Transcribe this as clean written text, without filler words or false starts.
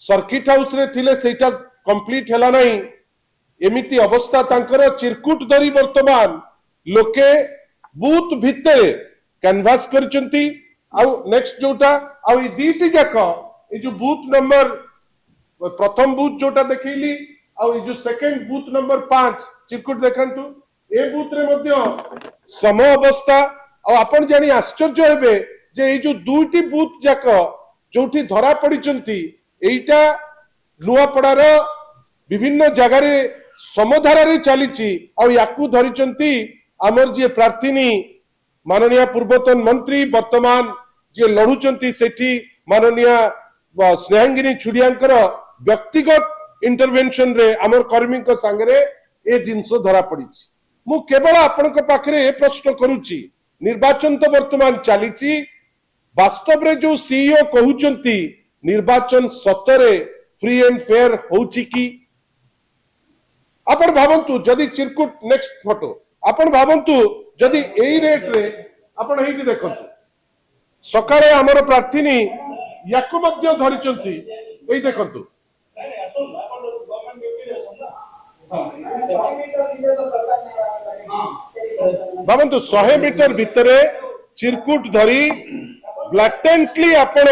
circuit house रे थिले सेटा कंप्लीट हला नहीं एमिति अवस्था तांकर चिरकुट धरी वर्तमान लोके बूथ भितर कैनवास करचंती आउ नेक्स्ट जोटा आउ ई दीटी जाक ए जो बूथ नंबर प्रथम बूथ जोटा देखैली आउ ई जो सेकंड बूथ नंबर 5 चिरकुट देखंतु ए बूथ रे मध्य सम अवस्था आ आपण जानी आश्चर्य हेबे जे ए जो दुईटी बूथ जाक जोठी धरा पड़िचंती एइटा नुआपड़ार विभिन्न जगार समधारा चली आकु धरी आमर जी प्रार्थी माननीय पूर्वतन मंत्री वर्तमान जी लड़ुचंती सेठी माननीय स्नेहांगिनी छुड़ियांकर व्यक्तिगत इंटरवेंशन रे आमर कर्मी सांगरे ए जिनस धरा पड़ी मु केवल आपण पाखरे ए प्रश्न करुच्ची निर्वाचन तो वर्तमान चली वास्तव रे जो सीईओ कहउचंती निर्वाचन सतरे फ्री एंड फेयर होउची की आपण भावंतु जदि चिरकुट नेक्स्ट फोटो आपण भावंतु जदि एई रेट रे आपण हेठी देखंतु सकाळे हमर प्रार्थीनी याकु मध्य धरिचंती एई देखंतु भावंतु 100 मीटर भितरे चिरकुट धरी ब्लैटेंटली आपण